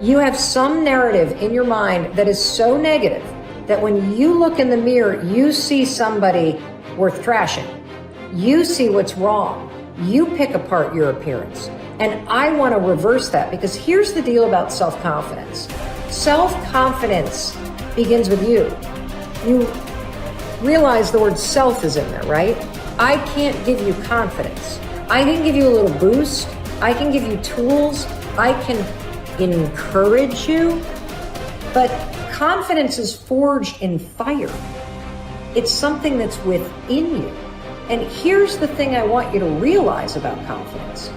You have some narrative in your mind that is so negative that when you look in the mirror, you see somebody worth trashing. You see what's wrong. You pick apart your appearance. And I want to reverse that, because here's the deal about self-confidence. Self-confidence begins with you. You realize the word self is in there, right? I can't give you confidence. I can give you a little boost. I can give you tools. I can encourage you. But confidence is forged in fire. It's something that's within you. And here's the thing I want you to realize about confidence.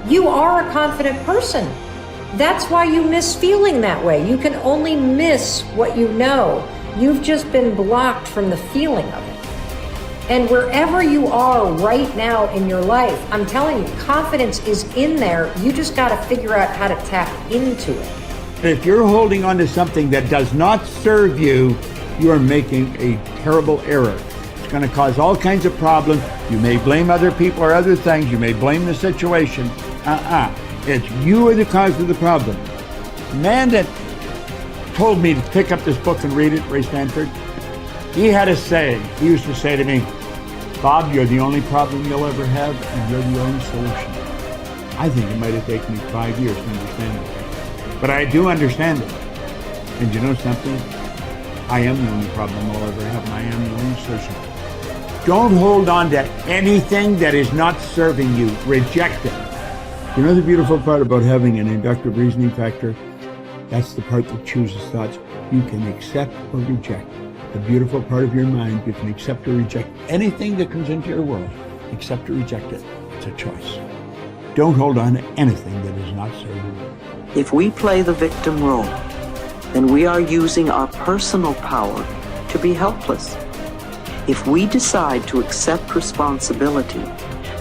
You are a confident person. That's why you miss feeling that way. You can only miss what you know. You've just been blocked from the feeling of it. And wherever you are right now in your life, I'm telling you, confidence is in there. You just got to figure out how to tap into it. If you're holding on to something that does not serve you, you are making a terrible error. It's going to cause all kinds of problems. You may blame other people or other things. You may blame the situation. It's you are the cause of the problem. The man that told me to pick up this book and read it, Ray Stanford, he had a saying. He used to say to me, Bob, you're the only problem you'll ever have, and you're the only solution. I think it might have taken me 5 years to understand it. But I do understand it. And you know something? I am the only problem I'll ever have, and I am the only solution. Don't hold on to anything that is not serving you. Reject it. You know the beautiful part about having an inductive reasoning factor? That's the part that chooses thoughts. You can accept or reject. The beautiful part of your mind, you can accept or reject anything that comes into your world. Accept or reject it. It's a choice. Don't hold on to anything that is not serving you. If we play the victim role, then we are using our personal power to be helpless. If we decide to accept responsibility,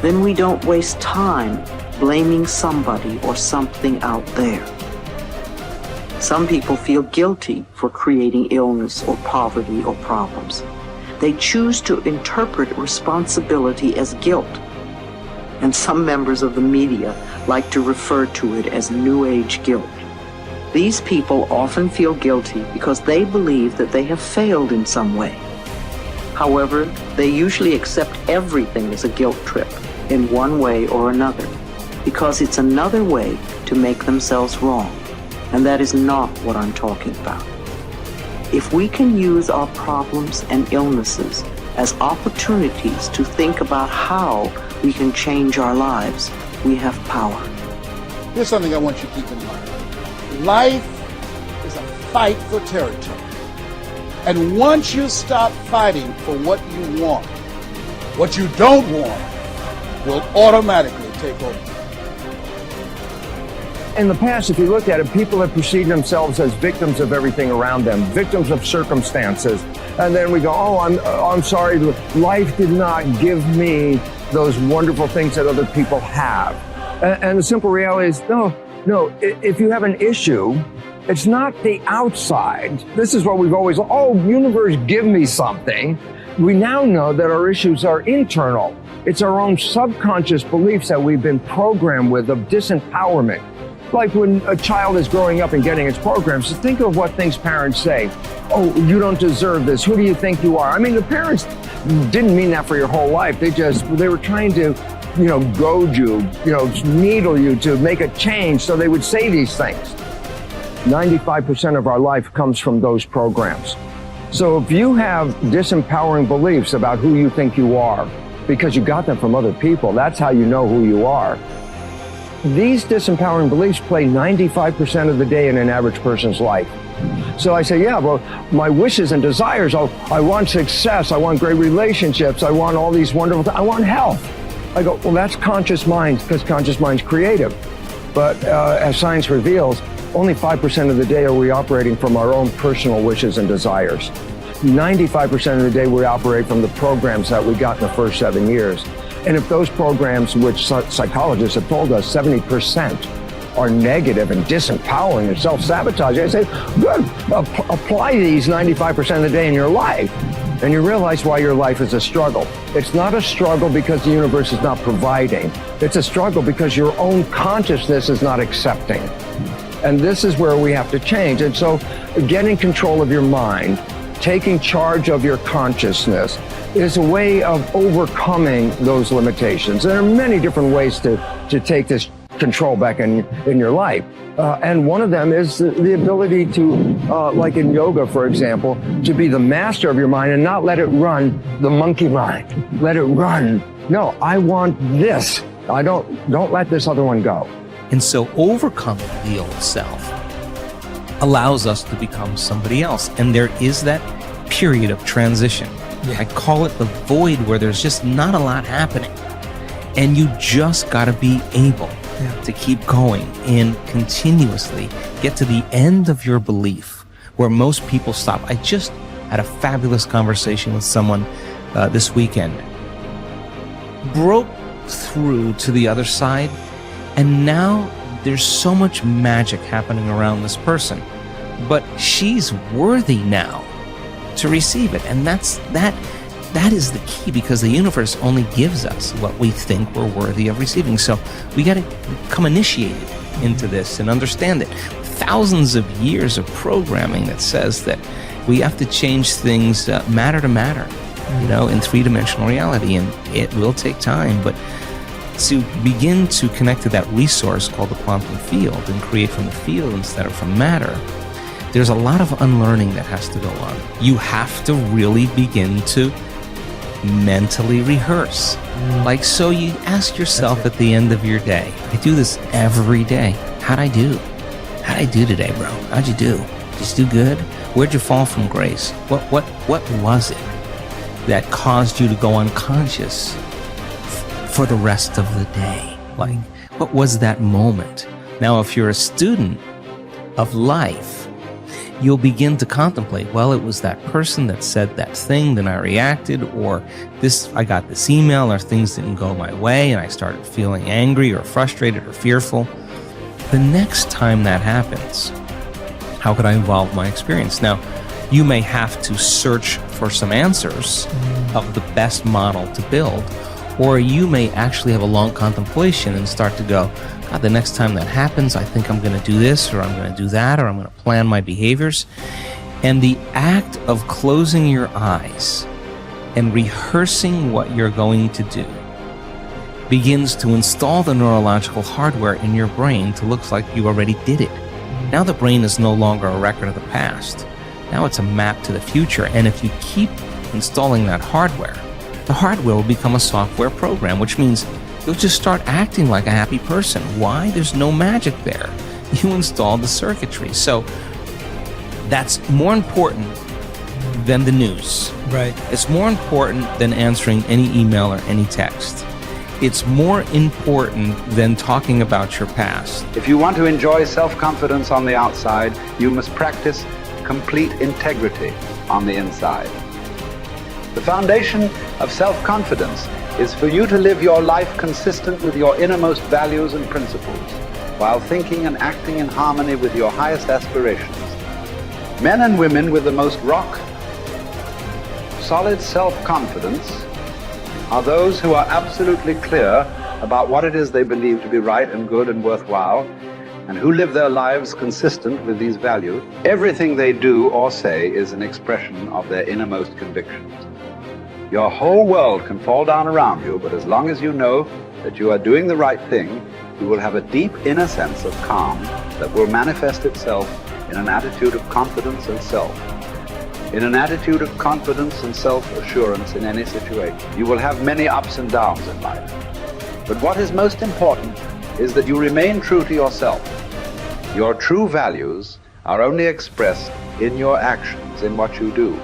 then we don't waste time blaming somebody or something out there. Some people feel guilty for creating illness or poverty or problems. They choose to interpret responsibility as guilt. And some members of the media like to refer to it as New Age guilt. These people often feel guilty because they believe that they have failed in some way. However, they usually accept everything as a guilt trip in one way or another, because it's another way to make themselves wrong. And that is not what I'm talking about. If we can use our problems and illnesses as opportunities to think about how we can change our lives, we have power. Here's something I want you to keep in mind. Life is a fight for territory. And once you stop fighting for what you want, what you don't want will automatically take over. In the past, if you look at it, people have perceived themselves as victims of everything around them, victims of circumstances. And then we go, I'm sorry, life did not give me those wonderful things that other people have. And the simple reality is, no, if you have an issue, it's not the outside. This is what we've always, universe, give me something. We now know that our issues are internal. It's our own subconscious beliefs that we've been programmed with of disempowerment. Like when a child is growing up and getting its programs, so think of what things parents say. Oh, you don't deserve this. Who do you think you are? I mean, the parents didn't mean that for your whole life. They were trying to, goad you, needle you to make a change, so they would say these things. 95% of our life comes from those programs. So if you have disempowering beliefs about who you think you are, because you got them from other people, that's how you know who you are. These disempowering beliefs play 95% of the day in an average person's life. So I say, my wishes and desires, I want success, I want great relationships, I want all these wonderful things, I want health. I go, that's conscious mind, because conscious mind's creative. But as science reveals, only 5% of the day are we operating from our own personal wishes and desires. 95% of the day we operate from the programs that we got in the first 7 years. And if those programs, which psychologists have told us 70% are negative and disempowering and self-sabotaging, I say, good, apply these 95% of the day in your life, and you realize why your life is a struggle. It's not a struggle because the universe is not providing. It's a struggle because your own consciousness is not accepting. And this is where we have to change. And so getting control of your mind, taking charge of your consciousness is a way of overcoming those limitations. There are many different ways to take this control back in your life. And one of them is the ability to, like in yoga, for example, to be the master of your mind and not let it run the monkey mind. Let it run. No, I want this. Don't let this other one go. And so overcoming the old self allows us to become somebody else. And there is that period of transition. Yeah. I call it the void, where there's just not a lot happening. And you just got to be able to keep going and continuously get to the end of your belief, where most people stop. I just had a fabulous conversation with someone this weekend. Broke through to the other side, and now there's so much magic happening around this person, but she's worthy now to receive it. And that is the key, because the universe only gives us what we think we're worthy of receiving. So we got to become initiated into this and understand it. Thousands of years of programming that says that we have to change things matter to matter, in three-dimensional reality, and it will take time. But to begin to connect to that resource called the quantum field and create from the field instead of from matter, there's a lot of unlearning that has to go on. You have to really begin to mentally rehearse. Like, so you ask yourself at the end of your day, I do this every day. How'd I do? How'd I do today, bro? How'd you do? Did you do good? Where'd you fall from grace? What was it that caused you to go unconscious for the rest of the day? Like, what was that moment? Now, if you're a student of life, you'll begin to contemplate, well, it was that person that said that thing, then I reacted, or I got this email, or things didn't go my way, and I started feeling angry or frustrated or fearful. The next time that happens, how could I evolve my experience? Now, you may have to search for some answers of the best model to build, or you may actually have a long contemplation and start to go, God, the next time that happens, I think I'm going to do this, or I'm going to do that, or I'm going to plan my behaviors. And the act of closing your eyes and rehearsing what you're going to do begins to install the neurological hardware in your brain to look like you already did it. Now the brain is no longer a record of the past. Now it's a map to the future. And if you keep installing that hardware, the hardware will become a software program, which means you'll just start acting like a happy person. Why? There's no magic there. You installed the circuitry. So that's more important than the news. Right. It's more important than answering any email or any text. It's more important than talking about your past. If you want to enjoy self-confidence on the outside, you must practice complete integrity on the inside. The foundation of self-confidence is for you to live your life consistent with your innermost values and principles, while thinking and acting in harmony with your highest aspirations. Men and women with the most solid self-confidence are those who are absolutely clear about what it is they believe to be right and good and worthwhile, and who live their lives consistent with these values. Everything they do or say is an expression of their innermost convictions. Your whole world can fall down around you, but as long as you know that you are doing the right thing, you will have a deep inner sense of calm that will manifest itself in an attitude of confidence and self. In an attitude of confidence and self-assurance in any situation. You will have many ups and downs in life. But what is most important is that you remain true to yourself. Your true values are only expressed in your actions, in what you do.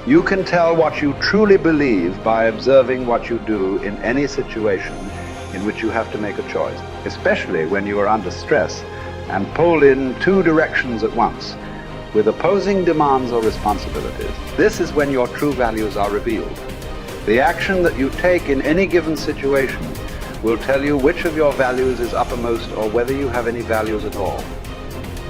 You can tell what you truly believe by observing what you do in any situation in which you have to make a choice, especially when you are under stress and pulled in two directions at once, with opposing demands or responsibilities. This is when your true values are revealed. The action that you take in any given situation will tell you which of your values is uppermost or whether you have any values at all.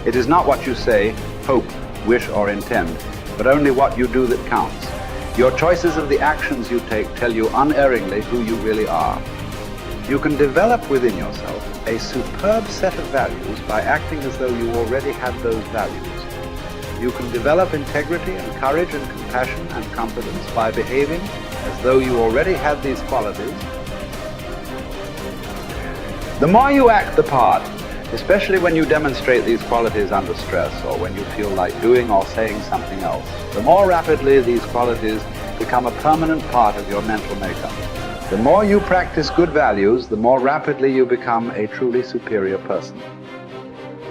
It is not what you say, hope, wish, or intend, but only what you do that counts. Your choices and the actions you take tell you unerringly who you really are. You can develop within yourself a superb set of values by acting as though you already had those values. You can develop integrity and courage and compassion and confidence by behaving as though you already had these qualities. The more you act the part, especially when you demonstrate these qualities under stress or when you feel like doing or saying something else, the more rapidly these qualities become a permanent part of your mental makeup. The more you practice good values, the more rapidly you become a truly superior person.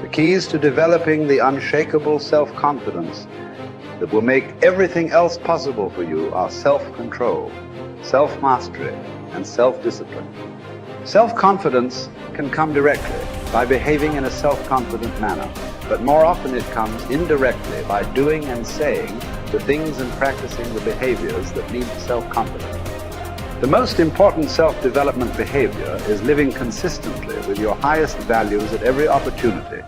The keys to developing the unshakable self-confidence that will make everything else possible for you are self-control, self-mastery, and self-discipline. Self-confidence can come directly by behaving in a self-confident manner, but more often it comes indirectly by doing and saying the things and practicing the behaviors that lead to self-confidence. The most important self-development behavior is living consistently with your highest values at every opportunity